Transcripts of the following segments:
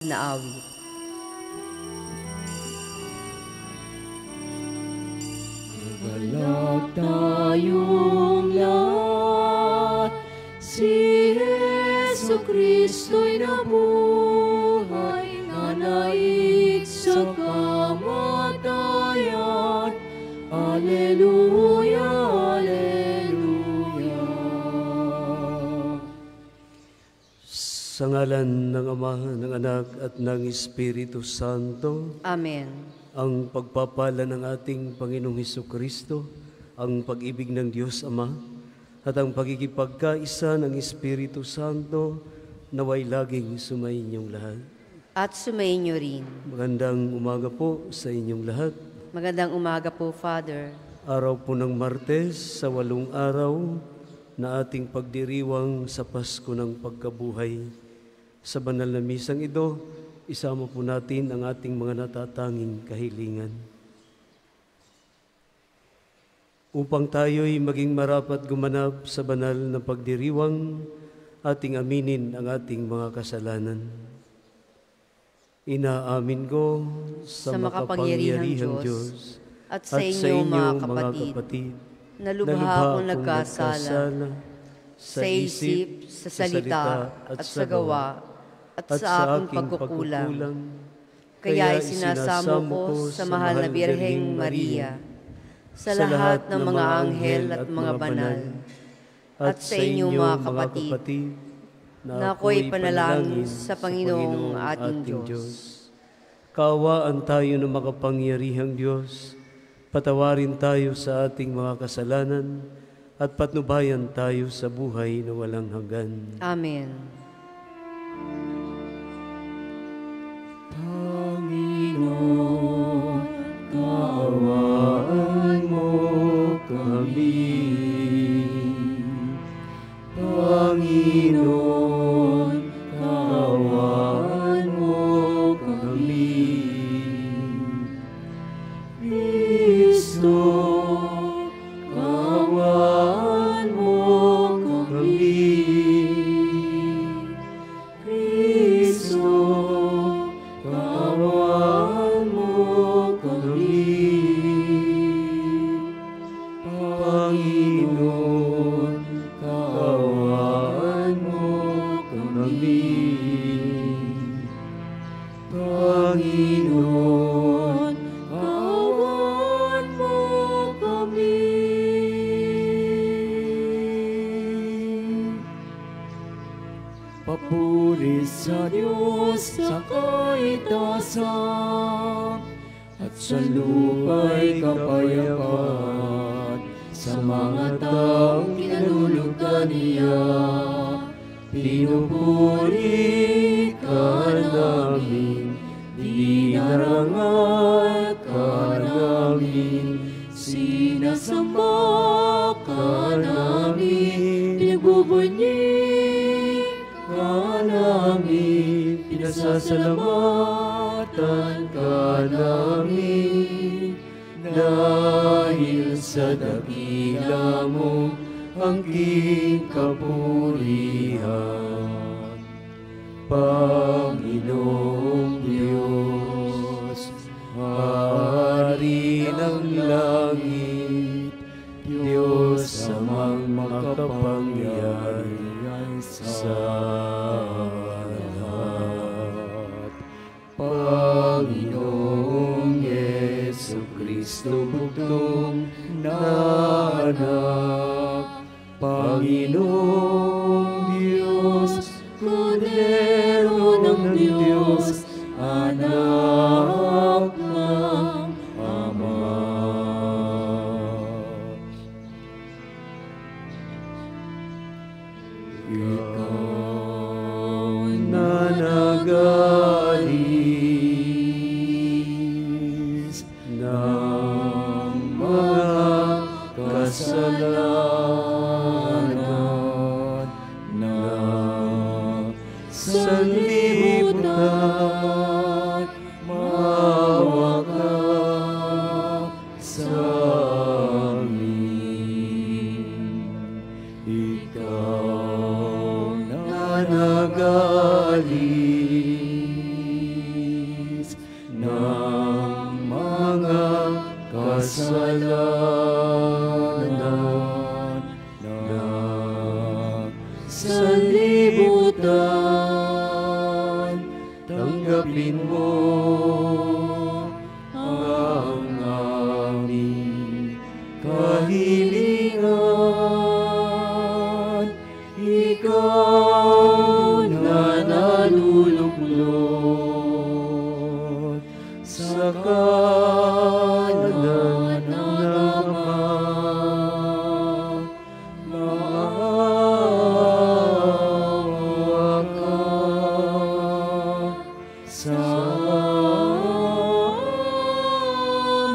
na awit. Magalak tayong lahat, si Jesu Kristo'y nabuhay, nanaig sa kamatayan. Alleluia, Alleluia. Sa ngalan ng Ama, ng Anak, at ng Espiritu Santo. Amen. Ang pagpapala ng ating Panginoong Hesukristo, ang pag-ibig ng Diyos Ama, at ang pagkikipagkaisa ng Espiritu Santo, naway laging sumainyong lahat. At sumainyo rin. Magandang umaga po sa inyong lahat. Magandang umaga po, Father. Araw po ng Martes, sa 8 araw na ating pagdiriwang sa Pasko ng Pagkabuhay. Sa banal na misang ito, isama po natin ang ating mga natatanging kahilingan. Upang tayo'y maging marapat gumanap sa banal na pagdiriwang, ating aminin ang ating mga kasalanan. Inaamin ko sa makapangyarihang Diyos at sa inyo, mga kapatid, na lubha akong nagkasala sa isip, sa salita, at sa gawa, at sa aking pagkukulang. Kaya isinasamo ko sa mahal na Birheng Maria, sa lahat ng mga anghel at mga banal, at sa inyo, mga kapatid, na ako'y panalangin sa Panginoong ating Diyos. Kaawaan tayo ng makapangyarihang Diyos, patawarin tayo sa ating mga kasalanan, at patnubayan tayo sa buhay na walang hanggan. Amen. Panginoon, kaawaan mo kami. Panginoon, kaawaan mo kami. Kristo, kaawaan mo kami. Kristo, kaawaan mo kami. Panginoon, kaawaan mo kami. Panginoon, kaawaan mo kami. Papuri sa Diyos sa kaitasan, at sa lupa'y kapayapaan, sa mga taong kinalulugdan niya. Pinupuri ka namin, dinarangal ka namin, sinasamba ka namin, pinagbubunyi ka namin, pinasasalamatan ka namin, dahil sa dakila mo angking kapurihan. Panginoong Diyos, Hari ng langit, Diyos amang makapangyarihan sa lahat. Panginoong Jesucristo, bugtong na anak, Panginoong Diyos, Kordero ng Diyos, anak ng Ama. Ikaw na nag-alis ng mga kasalanan na sanlibutan, maawa ka sa amin. Ikaw na nag-alis ng mga kasalanan na sanlibutan. Tanggapin mo ang aming kahilingan. Ikaw na naluluklod sa kanan ng Ama, maawa ka sa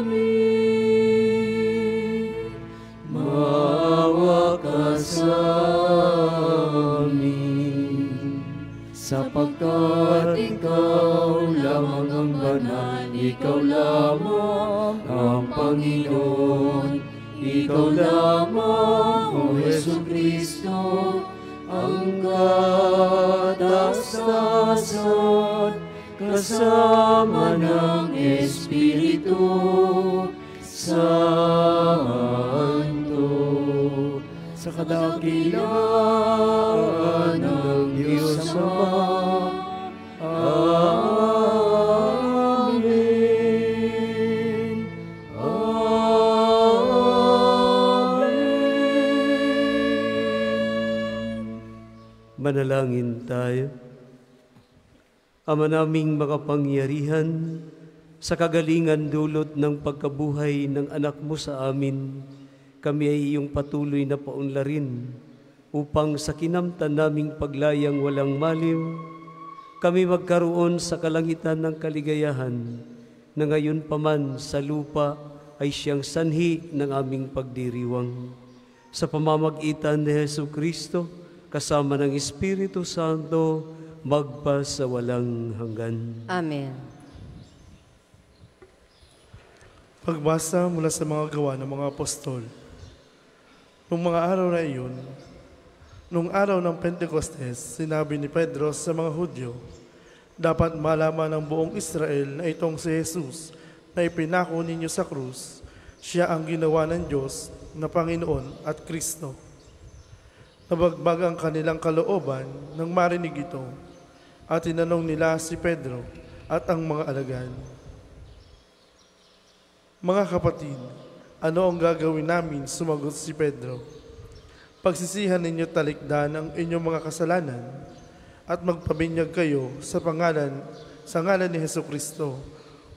amin. Maawa ka sa amin. Sapagkat ikaw lamang ang banal, ikaw lamang ang Panginoon, ikaw lamang, O Jesucristo, ang kataas-taasan, kasama ng Espiritu Santo, sa kadakilaan ng Diyos Ama. Amen. Amen. Manalangin tayo. Ama naming makapangyarihan, sa kagalingan dulot ng pagkabuhay ng anak mo sa amin, kami ay iyong patuloy na paunlarin upang sa kinamtan naming paglayang walang malim, kami magkaroon sa kalangitan ng kaligayahan na ngayon paman sa lupa ay siyang sanhi ng aming pagdiriwang. Sa pamamagitan ni Jesucristo, kasama ng Espiritu Santo, magpa sa walang hanggan. Amen. Pagbasa mula sa mga gawa ng mga apostol. Nung mga araw na iyon, nung araw ng Pentecostes, sinabi ni Pedro sa mga Hudyo, dapat malaman ng buong Israel na itong si Jesus na ipinako ninyo sa krus, siya ang ginawa ng Diyos na Panginoon at Kristo. Nabagbag ang kanilang kalooban nang marinig ito, at tinanong nila si Pedro at ang mga alagad, mga kapatid, ano ang gagawin namin? Sumagot si Pedro. Pagsisihan ninyo talikdan ang inyong mga kasalanan at magpabinyag kayo sa ngalan ni Jesucristo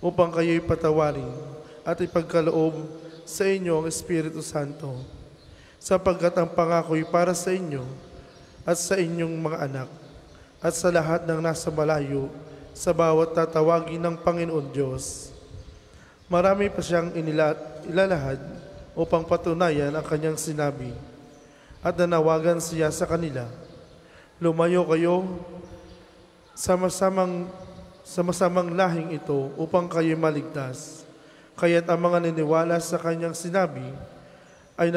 upang kayo'y patawarin at ipagkaloob sa inyo ang Espiritu Santo, sapagkat ang pangako'y para sa inyo at sa inyong mga anak at sa lahat ng nasa malayo, sa bawat tatawagin ng Panginoon Diyos. Marami pa siyang ilalahad upang patunayan ang kanyang sinabi, at nanawagan siya sa kanila, lumayo kayo sa masamang lahing ito upang kayo maligtas. Kaya't ang mga niniwala sa kanyang sinabi ay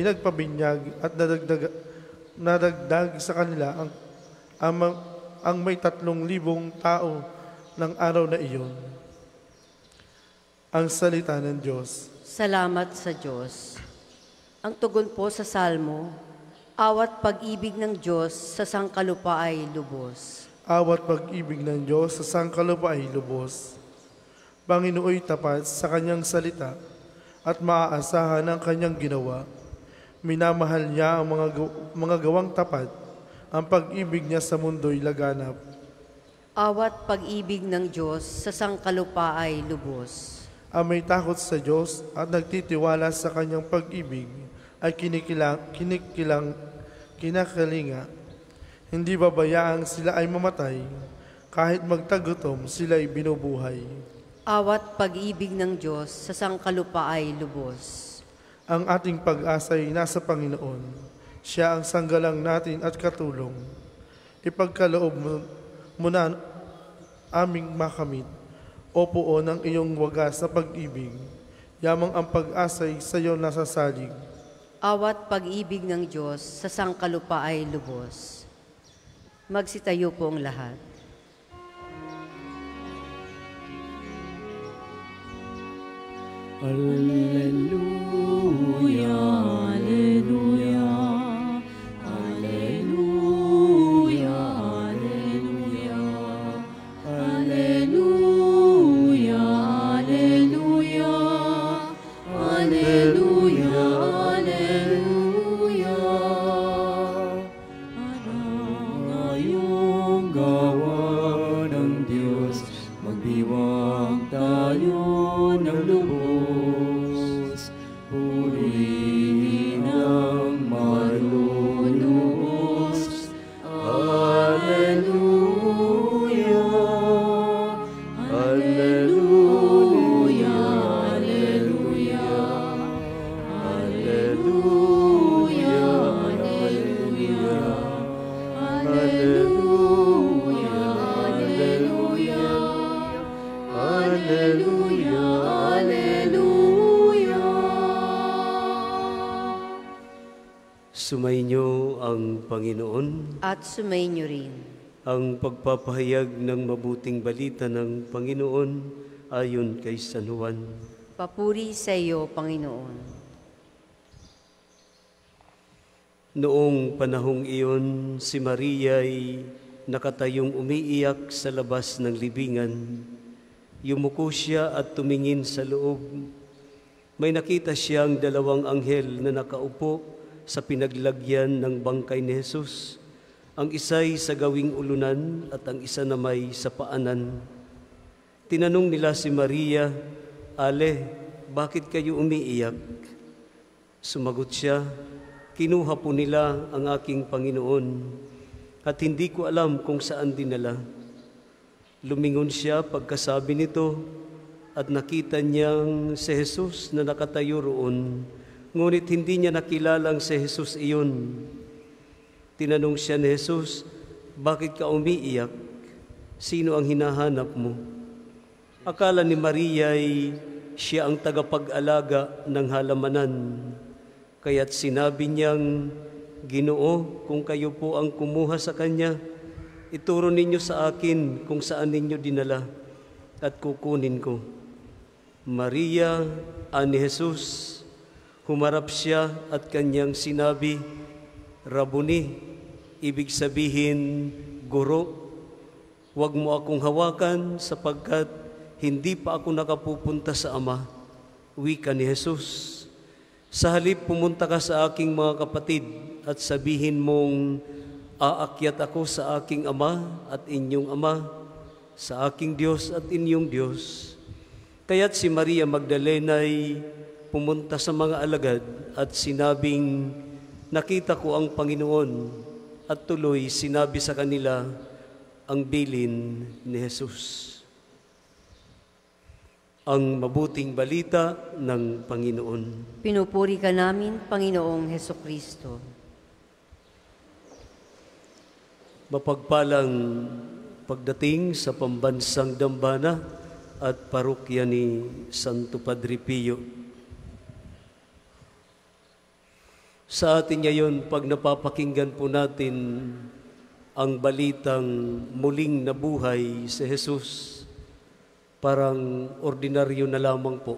nagpabinyag at nadagdag sa kanila ang may 3,000 tao ng araw na iyon. Ang salita ng Diyos. Salamat sa Diyos. Ang tugon po sa Salmo, awat pag-ibig ng Diyos sa sangkalupa ay lubos. Awat pag-ibig ng Diyos sa sangkalupa ay lubos. Panginooy tapat sa kanyang salita at maaasahan ang kanyang ginawa. Minamahal niya ang mga gawang tapat, ang pag-ibig niya sa mundo'y laganap. Awat pag-ibig ng Diyos sa sangkalupa ay lubos. Ang may takot sa Diyos at nagtitiwala sa kanyang pag-ibig ay kinakalinga. Hindi babayaang sila ay mamatay, kahit magtagutom sila ay binubuhay. Awat pag-ibig ng Diyos sa sangkalupa ay lubos. Ang ating pag-asa ay nasa Panginoon. Siya ang sanggalang natin at katulong. Ipagkaloob mo na aming makamit, o puo ng iyong wagas na pag-ibig, yamang ang pag-asa'y sa iyo nasasalig. Awat pag-ibig ng Diyos sa sangkalupa ay lubos. Magsitayo po ang lahat. Alleluia, alleluia, alleluia, alleluia, alleluia, alleluia, alleluia, ngayong gawa ng Diyos, magdiwang tayo ng lubos, purihin ang malulubos. Alleluia, alleluia, alleluia, alleluia, alleluia, alleluia, alleluia, alleluia. Sumainyo ang Panginoon. At sumainyo rin. Ang pagpapahayag ng mabuting balita ng Panginoon ayon kay San Juan. Papuri sa iyo, Panginoon. Noong panahong iyon, si Maria ay nakatayong umiiyak sa labas ng libingan. Yumuko siya at tumingin sa loob. May nakita siyang dalawang anghel na nakaupo sa pinaglagyan ng bangkay ni Jesus. Ang isa'y sa gawing ulunan at ang isa na may sa paanan. Tinanong nila si Maria, "Ale, bakit kayo umiiyak?" Sumagot siya, "Kinuha po nila ang aking Panginoon at hindi ko alam kung saan dinala." Lumingon siya pagkasabi nito at nakita niyang si Jesus na nakatayo roon, ngunit hindi niya nakilalang si Jesus iyon. Tinanong siya ni Jesus, "Bakit ka umiiyak? Sino ang hinahanap mo?" Akala ni Maria ay siya ang tagapag-alaga ng halamanan. Kaya't sinabi niyang, "Ginoo, kung kayo po ang kumuha sa kanya, ituro ninyo sa akin kung saan ninyo dinala at kukunin ko." Maria, ani Jesus, humarap siya at kanyang sinabi, "Rabuni," ibig sabihin, Guro, huwag mo akong hawakan sapagkat hindi pa ako nakapupunta sa Ama. Wika ni Jesus. Sa halip pumunta ka sa aking mga kapatid at sabihin mong, aakyat ako sa aking Ama at inyong Ama, sa aking Diyos at inyong Diyos. Kaya't si Maria Magdalena ay pumunta sa mga alagad at sinabing, "Nakita ko ang Panginoon," at tuloy sinabi sa kanila ang bilin ni Jesus. Ang mabuting balita ng Panginoon. Pinupuri ka namin, Panginoong Hesukristo. Mapagpalang pagdating sa pambansang dambana at parokya ni Santo Padre Pio. Sa atin ngayon, pag napapakinggan po natin ang balitang muling nabuhay si Jesus, parang ordinaryo na lamang po.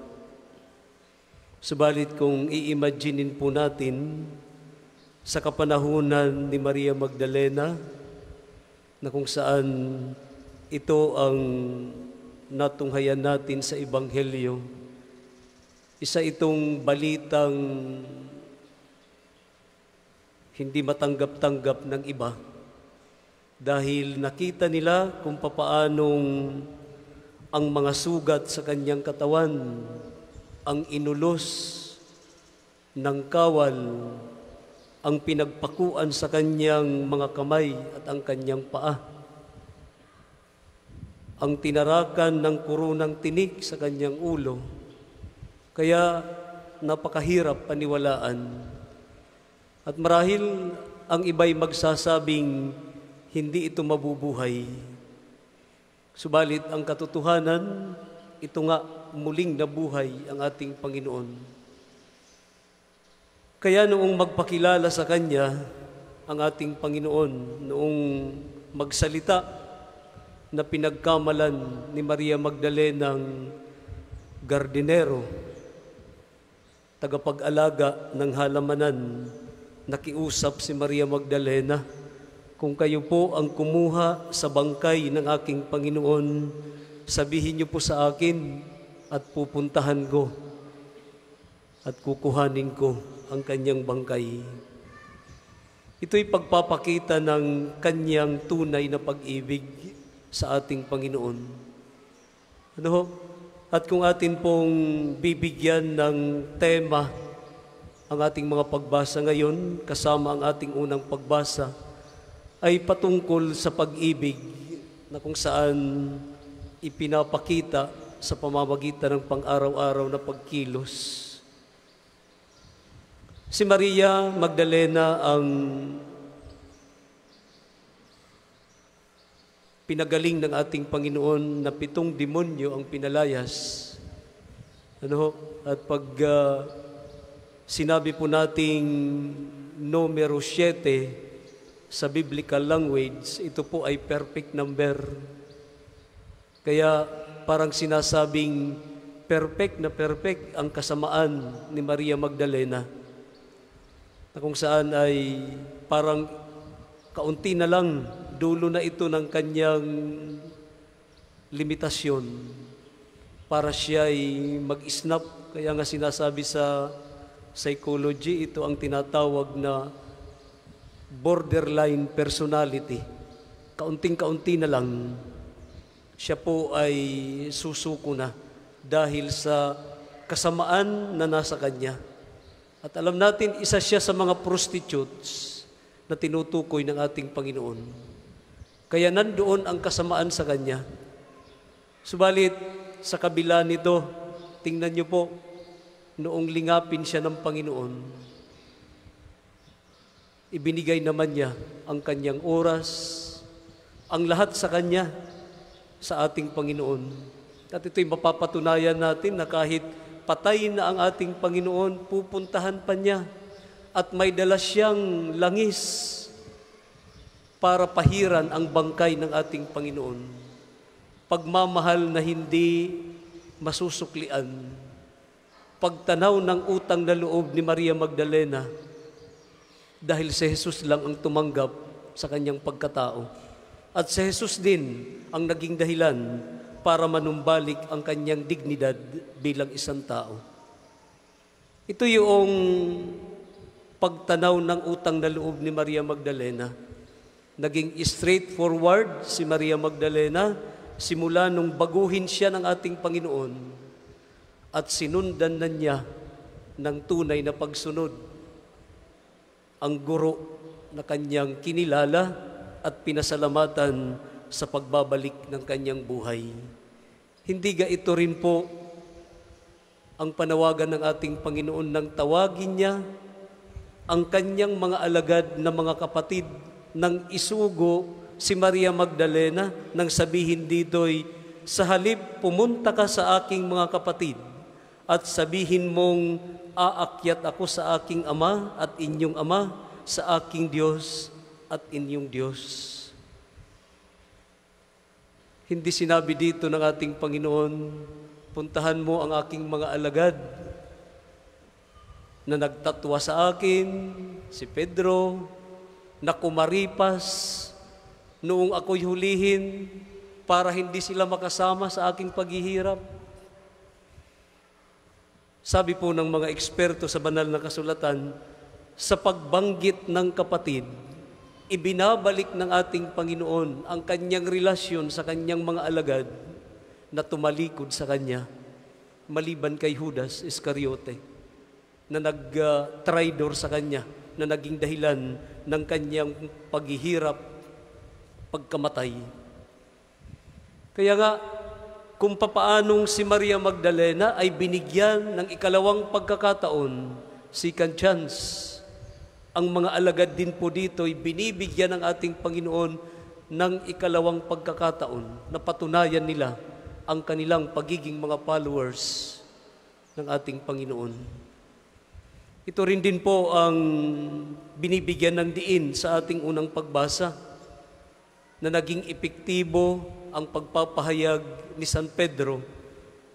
Subalit kung i-imaginein po natin sa kapanahunan ni Maria Magdalena, na kung saan ito ang natunghayan natin sa Ebanghelyo, isa itong balitang hindi matanggap-tanggap ng iba dahil nakita nila kung papaanong ang mga sugat sa kanyang katawan ang inulos ng kawal, ang pinagpakuan sa kanyang mga kamay at ang kanyang paa, ang tinarakan ng kurunang tinik sa kanyang ulo. Kaya napakahirap paniwalaan. At marahil ang iba'y magsasabing hindi ito mabubuhay. Subalit ang katotohanan, ito nga muling nabuhay ang ating Panginoon. Kaya noong magpakilala sa Kanya ang ating Panginoon, noong magsalita na pinagkamalan ni Maria Magdalena ng gardinero tagapag-alaga ng halamanan, nakiusap si Maria Magdalena, kung kayo po ang kumuha sa bangkay ng aking Panginoon, sabihin niyo po sa akin at pupuntahan ko at kukuhanin ko ang kanyang bangkay. Ito'y pagpapakita ng kanyang tunay na pag-ibig sa ating Panginoon. Ano ho? At kung atin pong bibigyan ng tema ang ating mga pagbasa ngayon, kasama ang ating unang pagbasa, ay patungkol sa pag-ibig na kung saan ipinapakita sa pamamagitan ng pang-araw-araw na pagkilos. Si Maria Magdalena ang pinagaling ng ating Panginoon na 7 demonyo ang pinalayas. Ano? At pag sinabi po nating numero 7 sa biblical language, ito po ay perfect number. Kaya parang sinasabing perfect na perfect ang kasamaan ni Maria Magdalena, na kung saan ay parang kaunti na lang, dulo na ito ng kanyang limitasyon para siya ay mag-snap. Kaya nga sinasabi sa psychology, ito ang tinatawag na borderline personality. Kaunting-kaunti na lang, siya po ay susuko na dahil sa kasamaan na nasa kanya. At alam natin, isa siya sa mga prostitutes na tinutukoy ng ating Panginoon. Kaya nandoon ang kasamaan sa kanya. Subalit, sa kabila nito, tingnan niyo po, noong lingapin siya ng Panginoon, ibinigay naman niya ang kanyang oras, ang lahat sa kanya, sa ating Panginoon. At ito'y mapapatunayan natin na kahit patay na ang ating Panginoon, pupuntahan pa niya at may dala siyang langis para pahiran ang bangkay ng ating Panginoon. Pagmamahal na hindi masusuklian. Pagtanaw ng utang na loob ni Maria Magdalena dahil si Jesus lang ang tumanggap sa kanyang pagkatao. At si Jesus din ang naging dahilan para manumbalik ang kanyang dignidad bilang isang tao. Ito yung pagtanaw ng utang na loob ni Maria Magdalena. Naging straightforward si Maria Magdalena simula nung baguhin siya ng ating Panginoon at sinundan na niya ng tunay na pagsunod ang guro na kanyang kinilala at pinasalamatan sa pagbabalik ng kanyang buhay. Hindi ga ito rin po ang panawagan ng ating Panginoon nang tawagin niya ang kanyang mga alagad na mga kapatid nang isugo si Maria Magdalena nang sabihin dito'y, sa halip pumunta ka sa aking mga kapatid at sabihin mong aakyat ako sa aking ama at inyong ama, sa aking Diyos at inyong Diyos. Hindi sinabi dito ng ating Panginoon, puntahan mo ang aking mga alagad na nagtatwa sa akin, si Pedro, na kumaripas noong ako'y hulihin para hindi sila makasama sa aking paghihirap. Sabi po ng mga eksperto sa banal na kasulatan, sa pagbanggit ng kapatid, ibinabalik ng ating Panginoon ang kanyang relasyon sa kanyang mga alagad na tumalikod sa kanya, maliban kay Judas Iscariote, na nag-tridor sa kanya, na naging dahilan ng kanyang paghihirap, pagkamatay. Kaya nga, kung papaanong si Maria Magdalena ay binigyan ng ikalawang pagkakataon, second chance, ang mga alagad din po dito ay binibigyan ng ating Panginoon ng ikalawang pagkakataon na patunayan nila ang kanilang pagiging mga followers ng ating Panginoon. Ito rin din po ang binibigyan ng diin sa ating unang pagbasa na naging epektibo ang pagpapahayag ni San Pedro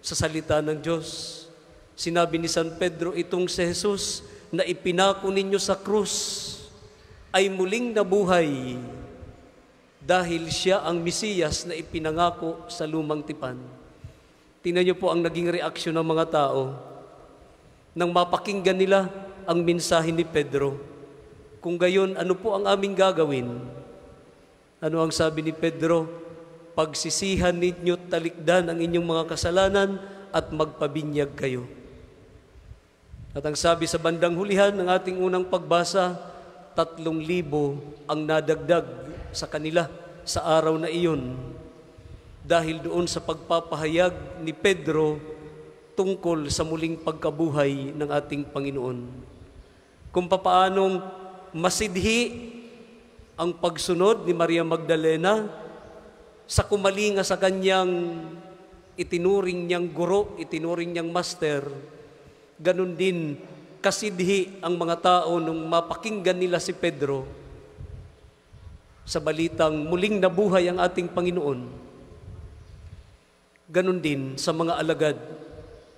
sa salita ng Diyos. Sinabi ni San Pedro, itong si Jesus na ipinako ninyo sa krus ay muling nabuhay dahil siya ang Mesiyas na ipinangako sa lumang tipan. Tingnan niyo po ang naging reaksyon ng mga tao nang mapakinggan nila ang mensahe ni Pedro. Kung gayon, ano po ang aming gagawin? Ano ang sabi ni Pedro? Pagsisihan ninyo, talikdan ang inyong mga kasalanan at magpabinyag kayo. At ang sabi sa bandang hulihan ng ating unang pagbasa, 3,000 ang nadagdag sa kanila sa araw na iyon dahil doon sa pagpapahayag ni Pedro tungkol sa muling pagkabuhay ng ating Panginoon. Kung papaanong masidhi ang pagsunod ni Maria Magdalena sa kumalinga sa kanyang itinuring niyang guro, itinuring niyang master, ganun din kasidhi ang mga tao nung mapakinggan nila si Pedro sa balitang muling nabuhay ang ating Panginoon. Ganun din sa mga alagad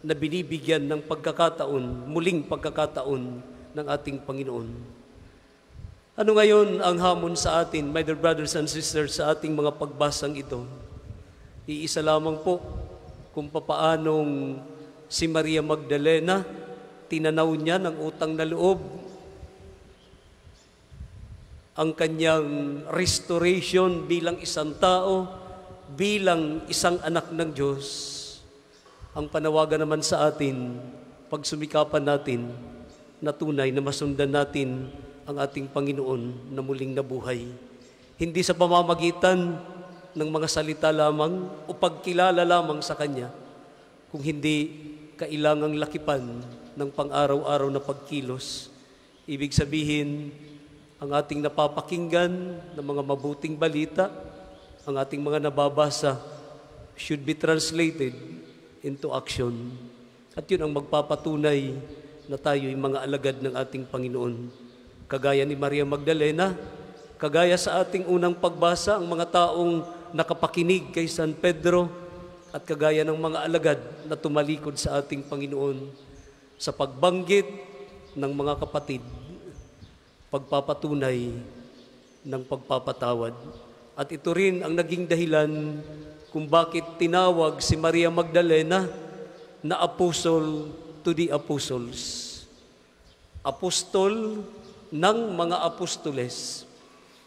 na binibigyan ng pagkakataon, muling pagkakataon ng ating Panginoon. Ano ngayon ang hamon sa atin, my dear brothers and sisters, sa ating mga pagbasang ito? Iisa lamang po kung papaanong si Maria Magdalena, tinanaw niya ng utang na loob ang kanyang restoration bilang isang tao, bilang isang anak ng Diyos. Ang panawagan naman sa atin, pagsumikapan natin na tunay na masundan natin ang ating Panginoon na muling nabuhay. Hindi sa pamamagitan ng mga salita lamang o pagkilala lamang sa Kanya, kung hindi kailangang lakipan ng pang-araw-araw na pagkilos. Ibig sabihin, ang ating napapakinggan ng mga mabuting balita, ang ating mga nababasa, should be translated into action. At yun ang magpapatunay na tayo'y mga alagad ng ating Panginoon. Kagaya ni Maria Magdalena, kagaya sa ating unang pagbasa, ang mga taong nakapakinig kay San Pedro, at kagaya ng mga alagad na tumalikod sa ating Panginoon sa pagbanggit ng mga kapatid, pagpapatunay ng pagpapatawad. At ito rin ang naging dahilan kung bakit tinawag si Maria Magdalena na apostle to the apostles. Apostol ng mga apostoles.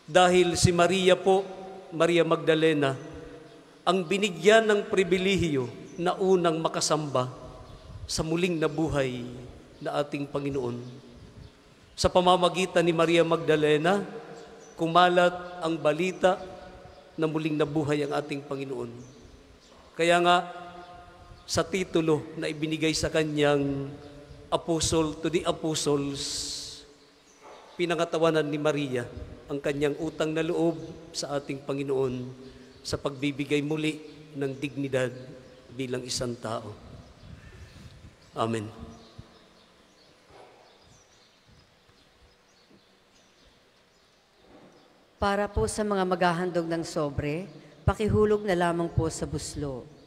Dahil si Maria po, Maria Magdalena, ang binigyan ng pribilehiyo na unang makasamba sa muling nabuhay na ating Panginoon. Sa pamamagitan ni Maria Magdalena, kumalat ang balita na muling nabuhay ang ating Panginoon. Kaya nga, sa titulo na ibinigay sa kanyang Apostle to the Apostles, pinangatawanan ni Maria ang kanyang utang na loob sa ating Panginoon sa pagbibigay muli ng dignidad bilang isang tao. Amen. Para po sa mga maghahandog ng sobre, pakihulog na lamang po sa buslo.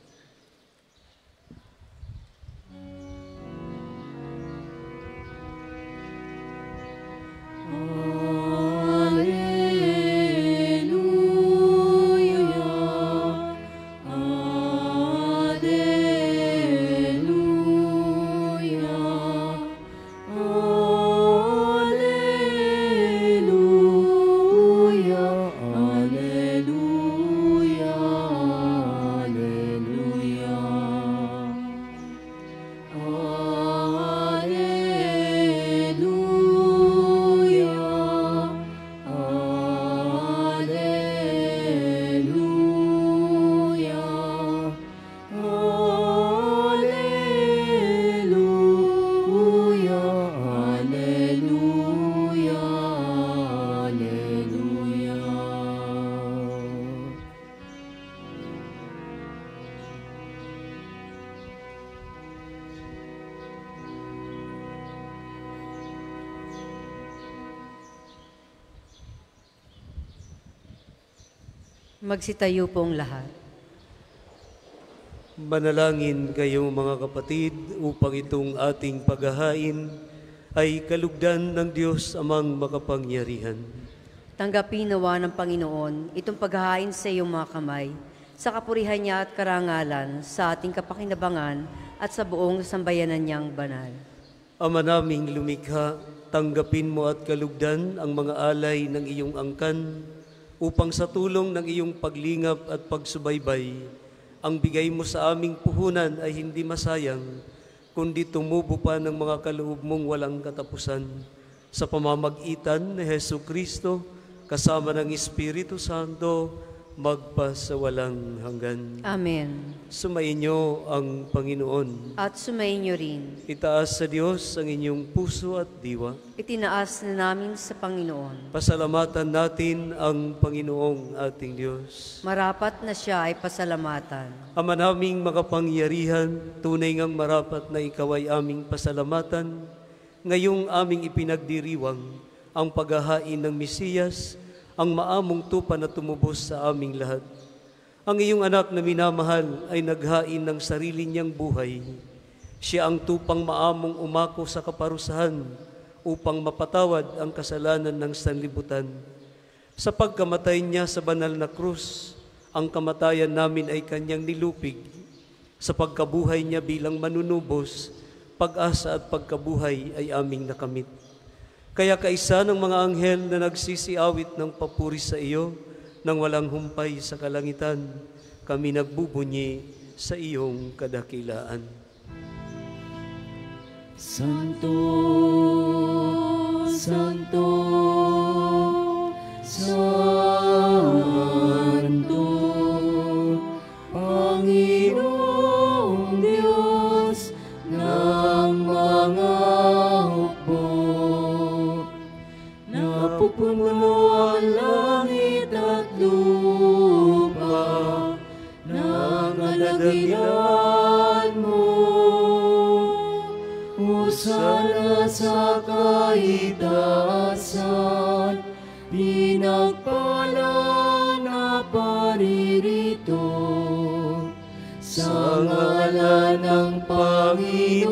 Magsitayo pong lahat. Manalangin kayo mga kapatid upang itong ating paghahain ay kalugdan ng Diyos amang makapangyarihan. Tanggapin nawa ng Panginoon itong paghahain sa iyong mga kamay, sa kapurihan niya at karangalan, sa ating kapakinabangan at sa buong sambayanan niyang banal. Ama naming lumikha, tanggapin mo at kalugdan ang mga alay ng iyong angkan upang sa tulong ng iyong paglingap at pagsubaybay, ang bigay mo sa aming puhunan ay hindi masayang, kundi tumubo pa ng mga kaloob mong walang katapusan. Sa pamamagitan ni Hesu Kristo, kasama ng Espiritu Santo, magpasawalang hanggan. Amen. Sumainyo ang Panginoon. At sumainyo rin. Itaas sa Diyos ang inyong puso at diwa. Itinaas na namin sa Panginoon. Pasalamatan natin ang Panginoong ating Diyos. Marapat na siya ay pasalamatan. Ama naming makapangyarihan, tunay ngang marapat na ikaw ay aming pasalamatan. Ngayong aming ipinagdiriwang ang paghahain ng Mesiyas, ang maamong tupa na tumubos sa aming lahat. Ang iyong anak na minamahal ay naghain ng sarili niyang buhay. Siya ang tupang maamong umako sa kaparusahan upang mapatawad ang kasalanan ng sanlibutan. Sa pagkamatay niya sa banal na krus, ang kamatayan namin ay kanyang nilupig. Sa pagkabuhay niya bilang manunubos, pag-asa at pagkabuhay ay aming nakamit. Kaya kaisa ng mga anghel na nagsisiawit ng papuri sa iyo, nang walang humpay sa kalangitan, kami nagbubunyi sa iyong kadakilaan. Santo, Santo, Santo, Panginoong Diyos ng mga hukbo. Napupuno ang langit at lupa ng kalagyan mo. Hosana sa kaitaasan, pinagpala na paririto. Sa ngalan ng Panginoon,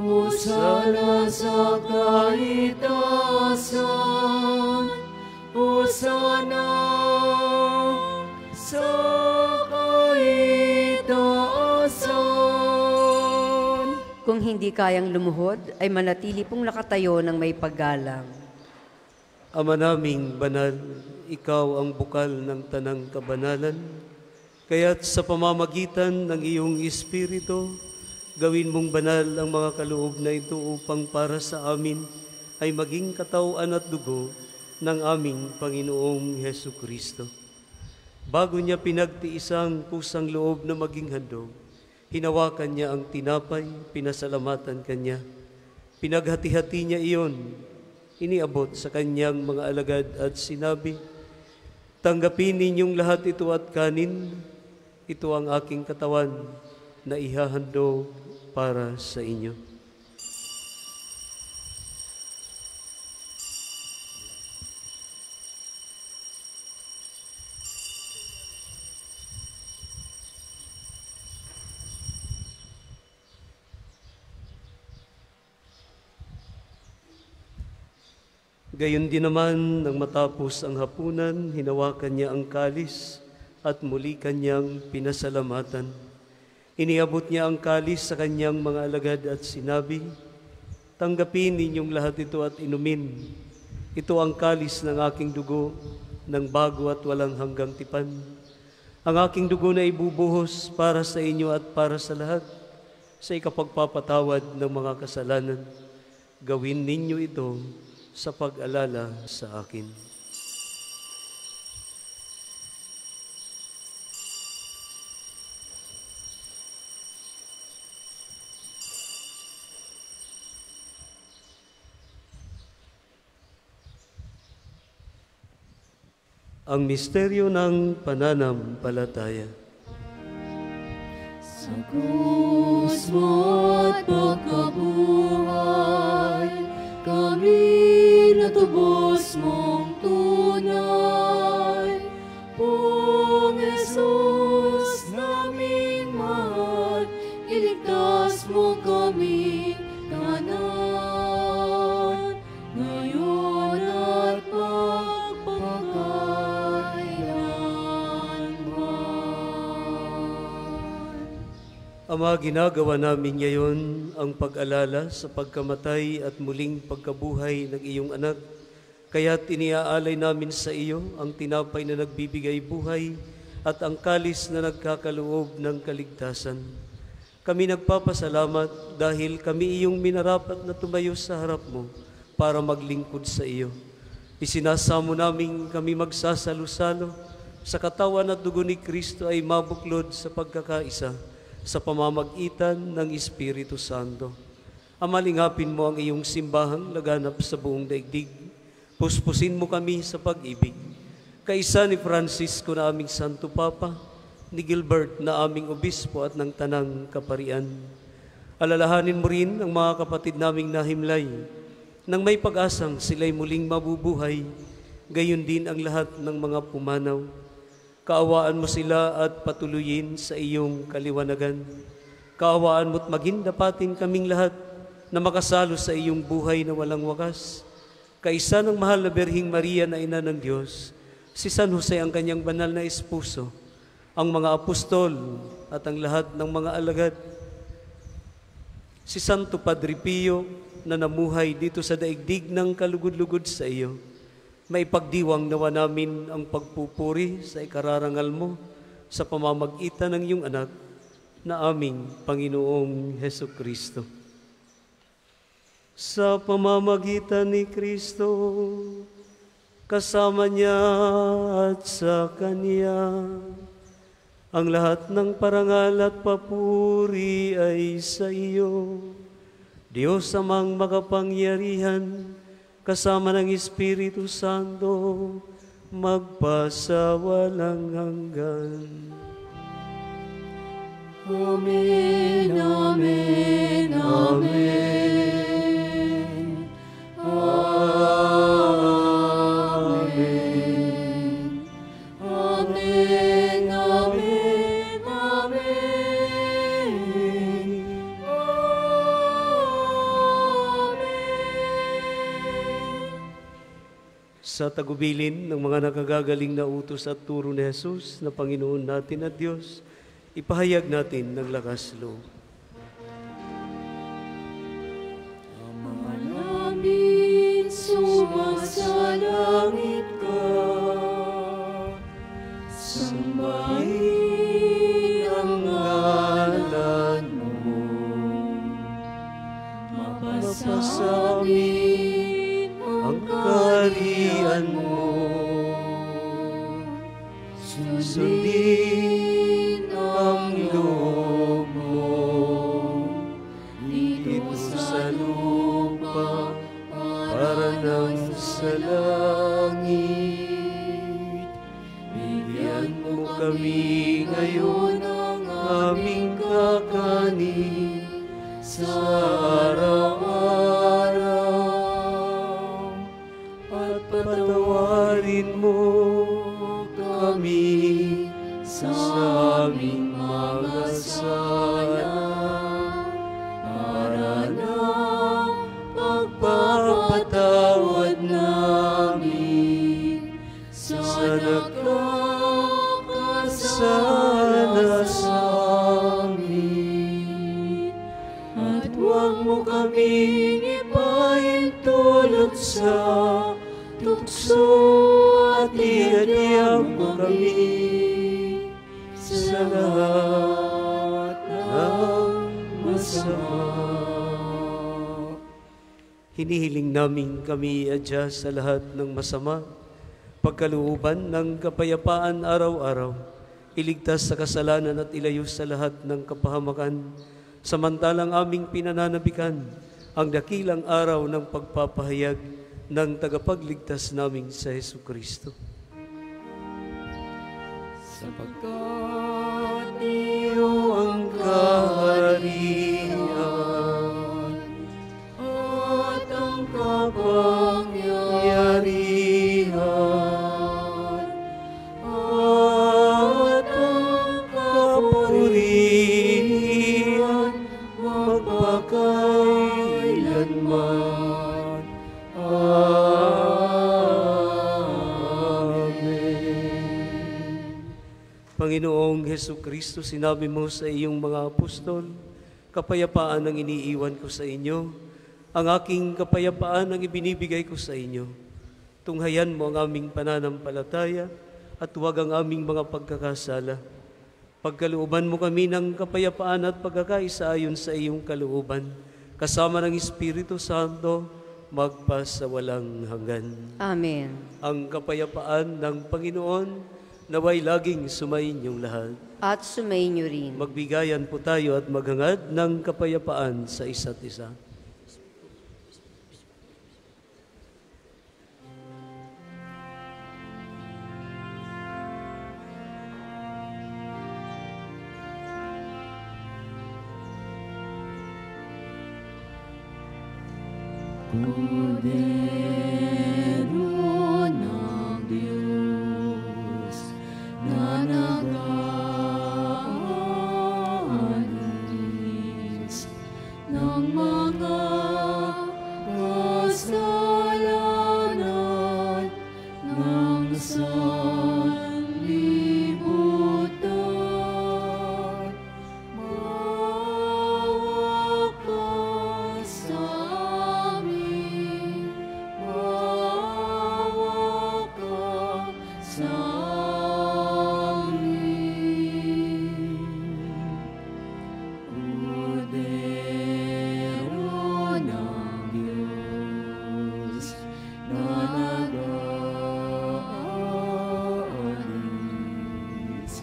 Hosana sa kaitaasan, Hosana sa kaitaasan. Kung hindi kayang lumuhod, ay manatili pong nakatayo ng may paggalang. Ama naming banal, ikaw ang bukal ng tanang kabanalan, kaya't sa pamamagitan ng iyong Espiritu, gawin mong banal ang mga kaloob na ito upang para sa amin ay maging katawan at dugo ng aming Panginoong Hesu Kristo. Bago niya pinagtiisang kusang loob na maging handog, hinawakan niya ang tinapay, pinasalamatan kanya. Pinaghati-hati niya iyon, iniabot sa kanyang mga alagad at sinabi, "Tanggapin ninyong lahat ito at kanin, ito ang aking katawan na ihahandog para sa inyo." Gayon din naman, nang matapos ang hapunan, hinawakan niya ang kalis at muli kanyang pinasalamatan. Iniabot niya ang kalis sa kanyang mga alagad at sinabi, "Tanggapin ninyong lahat ito at inumin. Ito ang kalis ng aking dugo, ng bago at walang hanggang tipan. Ang aking dugo na ibubuhos para sa inyo at para sa lahat, sa ikapagpapatawad ng mga kasalanan. Gawin ninyo ito sa pag-alala sa akin." Ang misteryo ng pananampalataya. Sa krus mo at pagkabuhay, kami natubos mong tunay. Pong Jesus, Ama, ginagawa namin ngayon ang pag-alala sa pagkamatay at muling pagkabuhay ng iyong anak. Kaya't iniaalay namin sa iyo ang tinapay na nagbibigay buhay at ang kalis na nagkakaloob ng kaligtasan. Kami nagpapasalamat dahil kami iyong minarapat na tumayo sa harap mo para maglingkod sa iyo. Isinasamo namin kami magsasalo-salo sa katawan at dugo ni Kristo ay mabuklod sa pagkakaisa sa pamamagitan ng Espiritu Santo. Amalingapin mo ang iyong simbahang laganap sa buong daigdig. Puspusin mo kami sa pag-ibig. Kaisa ni Francisco na aming Santo Papa, ni Gilbert na aming obispo at ng Tanang Kaparian. Alalahanin mo rin ang mga kapatid naming nahimlay, nang may pag-asang sila'y muling mabubuhay, gayon din ang lahat ng mga pumanaw. Kaawaan mo sila at patuloyin sa iyong kaliwanagan. Kaawaan mo't maging dapatin kaming lahat na makasalo sa iyong buhay na walang wakas. Kaisa ng mahal na Birhing Maria na Ina ng Diyos, si San Jose ang kanyang banal na esposo, ang mga apostol at ang lahat ng mga alagad, si Santo Padre Pio na namuhay dito sa daigdig ng kalugod-lugod sa iyo, maipagdiwang nawa namin ang pagpupuri sa ikararangal mo sa pamamagitan ng iyong anak na aming Panginoong Hesukristo. Sa pamamagitan ni Kristo, kasama niya at sa Kanya, ang lahat ng parangal at papuri ay sa iyo, Diyos amang makapangyarihan, kasama ng Espiritu Santo, magpasawalang hanggan. Amen, amen, amen. Amen. Amen, amen, amen. Sa tagubilin ng mga nakagagaling na utos at turo ni Jesus na Panginoon natin at Diyos, ipahayag natin ng lakas loob. Ama namin, sumasalangit ka. Sambahin ang ngalan mo. Mapasa amin ang kaharian mo. Sundin ang loob mo dito sa lupa para nang sa langit. Bigyan mo kami ngayon ng aming kakanin sa araw-araw, at patawarin mo kami sa aming mga sala, para ng pagpapatawad namin sa nagkakasala sa amin. At huwag mo kaming ipahintulot sa tukso, at iadya mo kami sa lahat ng masama. Hinihiling namin kami adya sa lahat ng masama, pagkalooban ng kapayapaan araw-araw, iligtas sa kasalanan at ilayo sa lahat ng kapahamakan, samantalang aming pinananabikan ang dakilang araw ng pagpapahayag ng tagapagligtas naming sa Hesukristo. Sapagkat iyo ang kaharian at ang kapangyarihan at ang kapurihan magpakailanman. Amen. Panginoong Hesu Kristo, sinabi mo sa iyong mga apostol, kapayapaan ang iniiwan ko sa inyo, ang aking kapayapaan ang ibinibigay ko sa inyo. Tunghayan mo ang aming pananampalataya at huwag ang aming mga pagkakasala. Pagkalooban mo kami ng kapayapaan at pagkakaisa ayon sa iyong kalooban, kasama ng Espiritu Santo, magpasawalang hanggan. Amen. Ang kapayapaan ng Panginoon, naway laging sumainyong lahat. At sumainyo rin. Magbigayan po tayo at maghangad ng kapayapaan sa isa't isa. Kordero ng Diyos na nag-aalis ng mga kasalanan ng sanlibutan. Maawa ka sa amin, maawa ka sa amin. Kordero ng Diyos na nag-aalis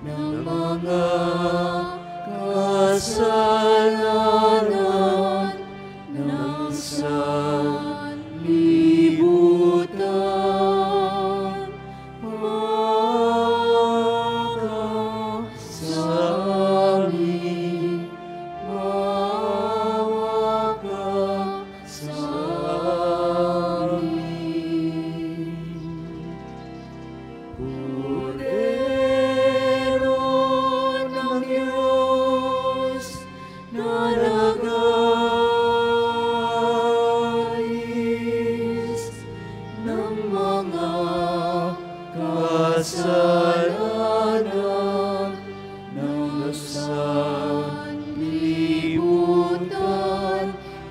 ng mga kasalanan ng sanlibutan. Maawa ka sa amin, maawa ka sa amin. Kordero ng Diyos na nag-aalis ng mga kasalanan ng sanlibutan,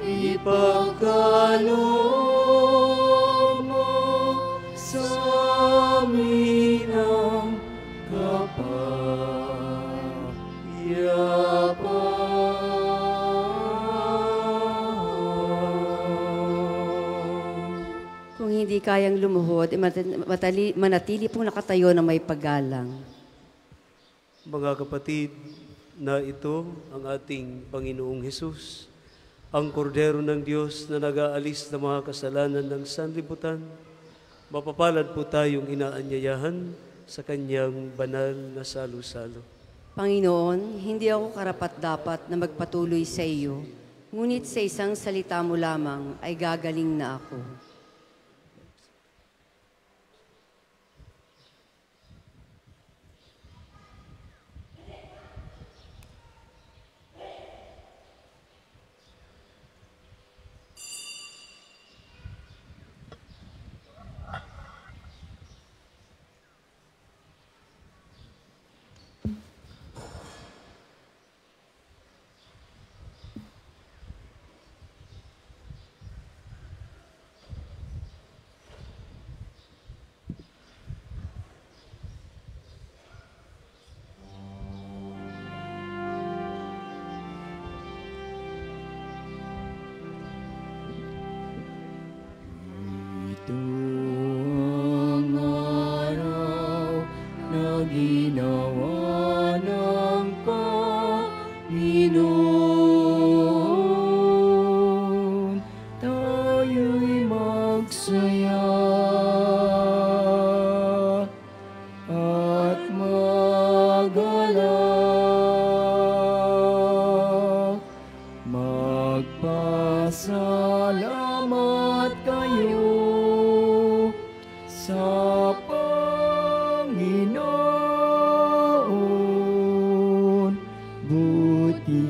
ipagkaloob mo sa amin ang kapayapaan. Kung hindi kayang lumuhod, manatili pong nakatayo na may paggalang. Mga kapatid, na ito ang ating Panginoong Hesus, ang kordero ng Diyos na nag-aalis ng mga kasalanan ng sanlibutan. Mapapalad po tayong inaanyayahan sa kanyang banal na salo-salo. Panginoon, hindi ako karapat-dapat na magpatuloy sa iyo, ngunit sa isang salita mo lamang ay gagaling na ako. Ito ang araw na ginawa ng Panginoon. Tayo'y magsaya at magalak. Magpasalamat kayo sa Panginoon, buti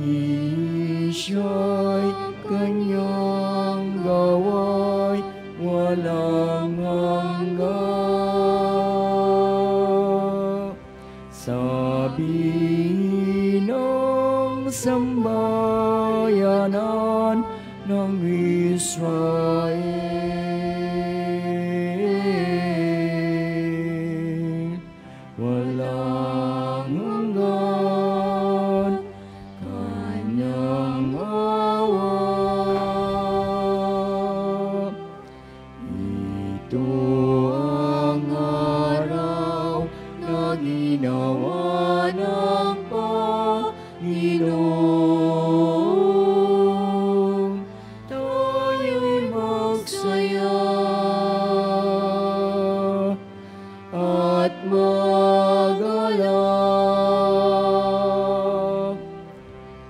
siya'y kanyang gaway walang hanggan. sabi ng sambayanan ng Israel. Walang hanggan kanyang awa. Ito ang araw na ginawa ng Panginoon. Tayo'y magsaya at magalak.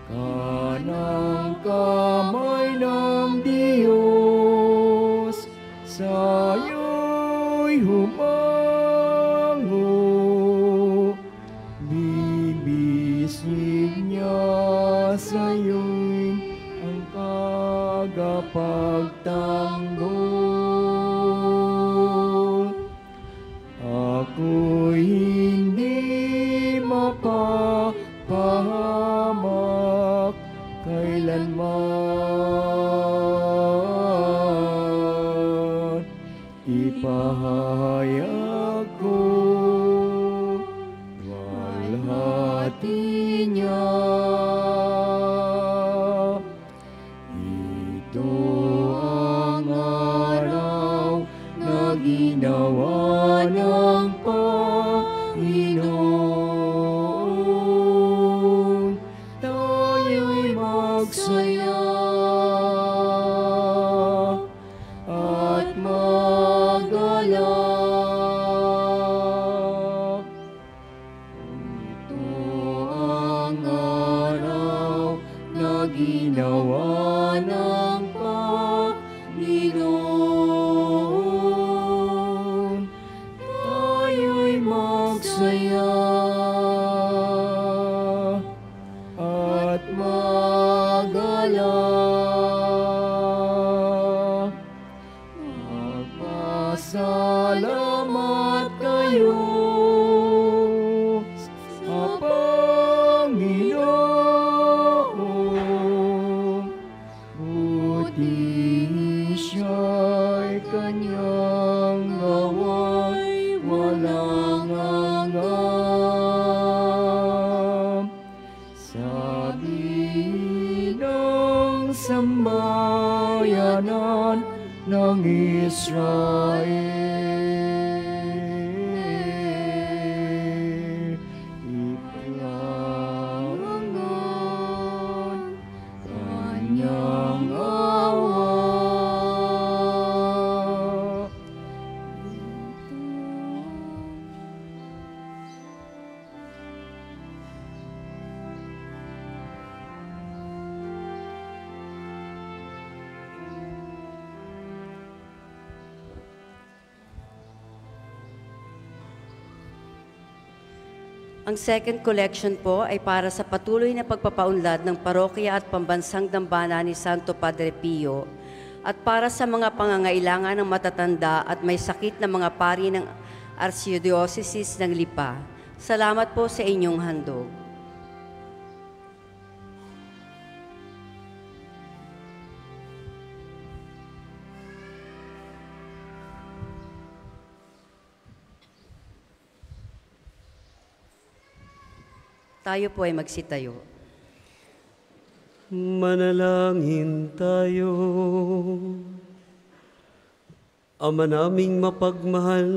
Kanang kamay ng Diyos sa'yo'y humango. Bibisig niya sa'yo'y ang kagapagtanggol. Ako'y hindi mapapahamak kailanman. Ipahayag ko walhati niya. Ito ang araw na ginawa ng Panginoon. Tayo'y magsaya at magalak. Ito ang araw na ginawa ng Panginoon. Tayo'y magsaya at magalak. Magpasalamat kayo sa Panginoon. Buti siya'y kanyang gawa'y walang hanggan. Sabi ng sambayanan ng Israel. Ipanganggan kanyang awa. Ang second collection po ay para sa patuloy na pagpapaunlad ng parokya at pambansang dambana ni Santo Padre Pio at para sa mga pangangailangan ng matatanda at may sakit na mga pari ng Archdiocese ng Lipa. Salamat po sa inyong handog. Tayo po ay magsitayo. Manalangin tayo. Ama naming mapagmahal,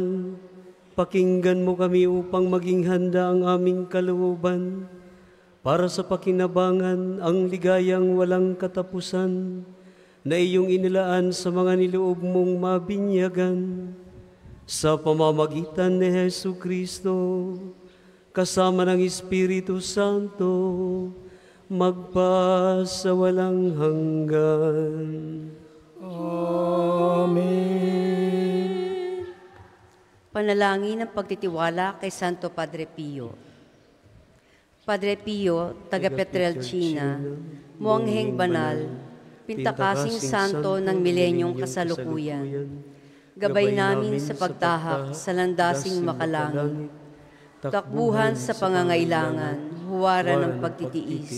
pakinggan mo kami upang maging handa ang aming kalooban para sa pakinabangan ang ligayang walang katapusan na iyong inilaan sa mga niloob mong mabinyagan sa pamamagitan ni Hesu Kristo kasama ng Espiritu Santo, magpasawalang hanggan. Amen. Panalangin ng pagtitiwala kay Santo Padre Pio. Padre Pio, taga Petrelcina, muangheng banal, pintakasing santo ng milenyong kasalukuyan, gabay namin sa pagtahak sa landasing makalangit. takbuhan sa pangangailangan, huwaran ng pagtitiis.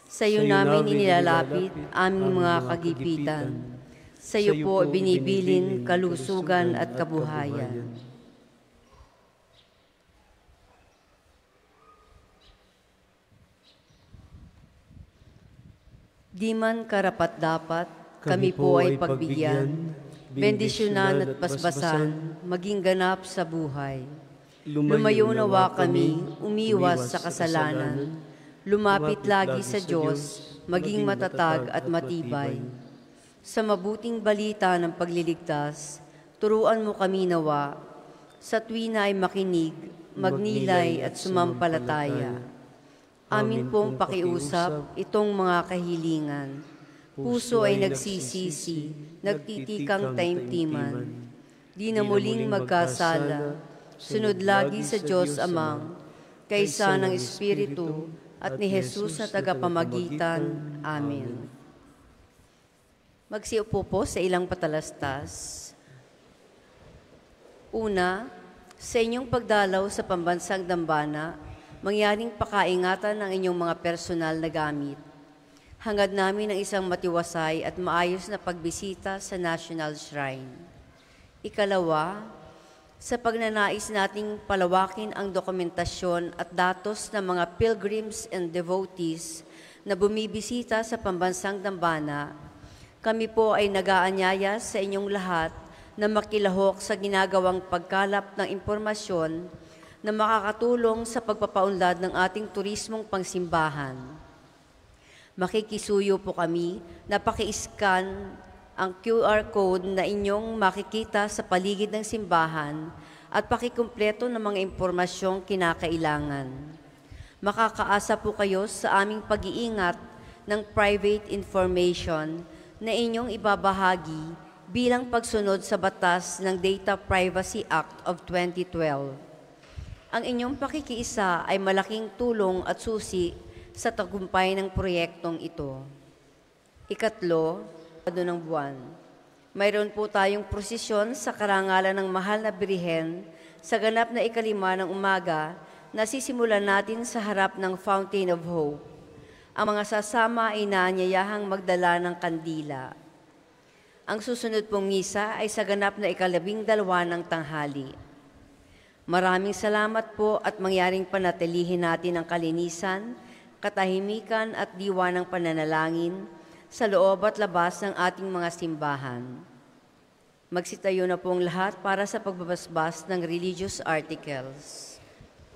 Sa iyo namin inilalapit aming mga kagipitan. Sa iyo po binibilin kalusugan at kabuhayan. Di man karapat-dapat, kami po ay pagbigyan, bendisyonan at basbasan, maging ganap sa buhay. Lumayo nawa kami, umiwas sa kasalanan, lumapit lagi sa Diyos, maging matatag at matibay. Sa mabuting balita ng pagliligtas, turuan mo kami nawa, sa tuwina ay makinig, magnilay at sumampalataya. Amin pong pakiusap itong mga kahilingan. Puso ay nagsisisi, nagtitikang taimtiman. Di na muling magkasala, sunod lagi sa Diyos Amang, kaysa ng Espiritu at ni Jesus na tagapamagitan. Amen. Magsiupo po sa ilang patalastas. Una, sa inyong pagdalaw sa pambansang dambana, mangyaring pakaingatan ng inyong mga personal na gamit. Hangad namin ang isang matiwasay at maayos na pagbisita sa National Shrine. Ikalawa, sa pagnanais nating palawakin ang dokumentasyon at datos ng mga pilgrims and devotees na bumibisita sa pambansang dambana, kami po ay nag-aanyaya sa inyong lahat na makilahok sa ginagawang pagkalap ng impormasyon na makakatulong sa pagpapaunlad ng ating turismong pangsimbahan. Makikisuyo po kami na paki-scan ang QR code na inyong makikita sa paligid ng simbahan at pakikumpleto ng mga impormasyong kinakailangan. Makakaasa po kayo sa aming pag-iingat ng private information na inyong ibabahagi bilang pagsunod sa batas ng Data Privacy Act of 2012. Ang inyong pakikiisa ay malaking tulong at susi sa tagumpay ng proyektong ito. Ikatlo, ng buwan. Mayroon po tayong prosesyon sa karangalan ng Mahal na Birhen sa ganap na 5 ng umaga na sisimulan natin sa harap ng Fountain of Hope. Ang mga sasama ay naanyayahang magdala ng kandila. Ang susunod pong misa ay sa ganap na 12 ng tanghali. Maraming salamat po at mangyaring panatilihin natin ang kalinisan, katahimikan at diwa ng pananalangin sa loob at labas ng ating mga simbahan. Magsitayo na pong lahat para sa pagbabasbas ng religious articles.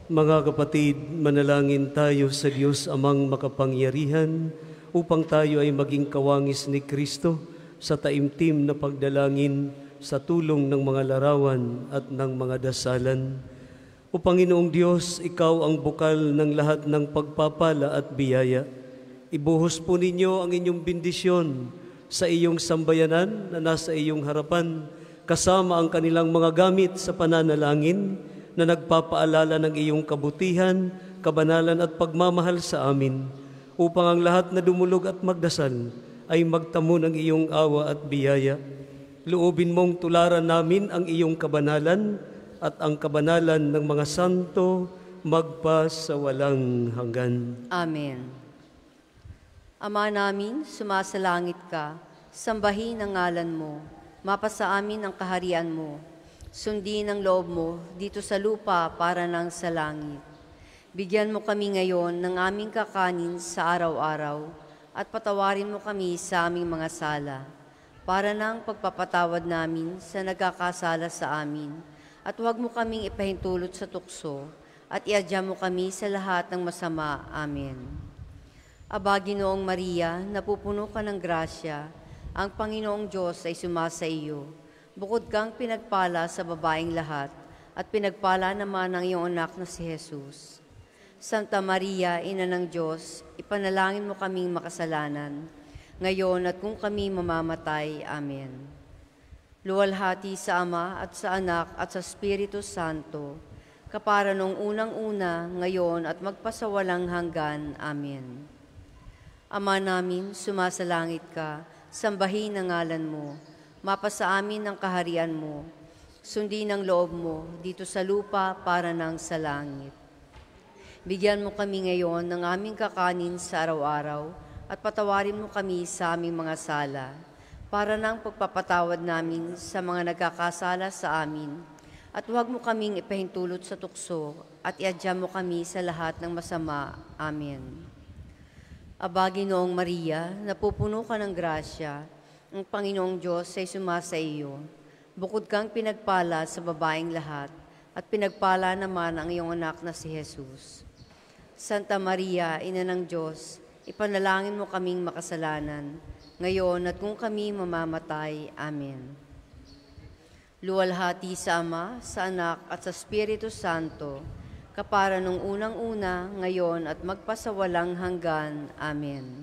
Mga kapatid, manalangin tayo sa Diyos Amang makapangyarihan upang tayo ay maging kawangis ni Kristo sa taimtim na pagdalangin sa tulong ng mga larawan at ng mga dasalan. O Panginoong Diyos, Ikaw ang bukal ng lahat ng pagpapala at biyaya. Ibuhos po ninyo ang inyong bendisyon sa iyong sambayanan na nasa iyong harapan, kasama ang kanilang mga gamit sa pananalangin na nagpapaalala ng iyong kabutihan, kabanalan at pagmamahal sa amin, upang ang lahat na dumulog at magdasal ay magtamo ng iyong awa at biyaya. Loobin mong tularan namin ang iyong kabanalan at ang kabanalan ng mga santo magpa sa walang hanggan. Amen. Ama namin, sumasalangit ka, sambahin ang ngalan mo, mapasa amin ang kaharian mo, sundin ang loob mo dito sa lupa para nang sa langit. Bigyan mo kami ngayon ng aming kakanin sa araw-araw at patawarin mo kami sa aming mga sala, para ng pagpapatawad namin sa nagkakasala sa amin, at huwag mo kaming ipahintulot sa tukso, at iadya mo kami sa lahat ng masama. Amen. Aba, Ginoong Maria, napupuno ka ng grasya, ang Panginoong Diyos ay sumasa iyo. Bukod kang pinagpala sa babaeng lahat, at pinagpala naman ang iyong anak na si Jesus. Santa Maria, Ina ng Diyos, ipanalangin mo kaming makasalanan, ngayon at kung kami mamamatay. Amen. Luwalhati sa Ama at sa Anak at sa Espiritu Santo, kapara nung unang-una, ngayon at magpasawalang hanggan. Amen. Ama namin, sumasalangit ka, sambahin ang ngalan mo, mapasa amin ang kaharian mo, Sundin ang loob mo dito sa lupa para nang sa langit. Bigyan mo kami ngayon ng aming kakanin sa araw-araw at patawarin mo kami sa aming mga sala para nang pagpapatawad namin sa mga nagkakasala sa amin. At huwag mo kaming ipahintulot sa tukso at iadya mo kami sa lahat ng masama. Amen. Aba, Ginoong Maria, napupuno ka ng grasya, ang Panginoong Diyos ay sumasa iyo. Bukod kang pinagpala sa babaeng lahat, at pinagpala naman ang iyong anak na si Jesus. Santa Maria, Ina ng Diyos, ipanalangin mo kaming makasalanan, ngayon at kung kami mamamatay. Amen. Luwalhati sa Ama, sa Anak at sa Espiritu Santo, kapara nung unang-una, ngayon at magpasawalang hanggan. Amen.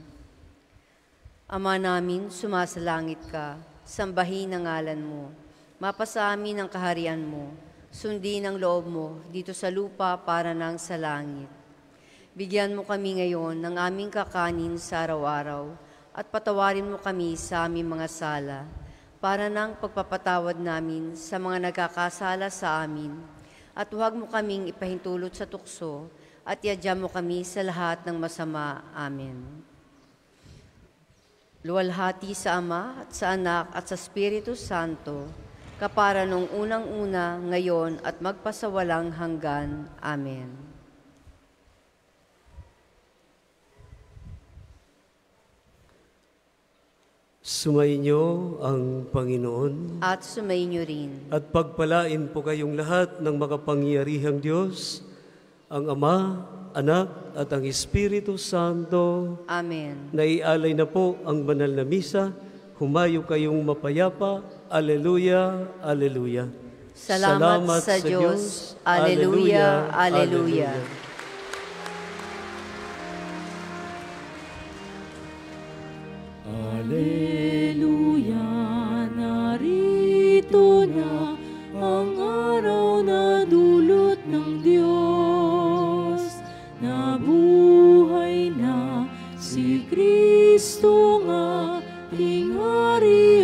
Ama namin, sumasalangit ka, sambahin ang ngalan mo, mapasa amin ang kaharian mo, sundin ang loob mo dito sa lupa para nang sa langit. Bigyan mo kami ngayon ng aming kakanin sa araw-araw, at patawarin mo kami sa aming mga sala, para nang pagpapatawad namin sa mga nagkakasala sa amin, at huwag mo kaming ipahintulot sa tukso, at iadya mo kami sa lahat ng masama. Amen. Luwalhati sa Ama, at sa Anak, at sa Espiritu Santo, kapara nung unang-una, ngayon, at magpasawalang hanggan. Amen. Sumainyo ang Panginoon. At sumainyo rin. At pagpalain po kayong lahat ng makapangyarihang Diyos, ang Ama, Anak, at ang Espiritu Santo. Amen. Naialay na po ang banal na misa. Humayo kayong mapayapa. Alleluia, Alleluia. Salamat sa Diyos. Alleluia, Alleluia. Alleluia, narito na ang araw na dulot ng Diyos. Nabuhay na si Kristo ng ating Hari.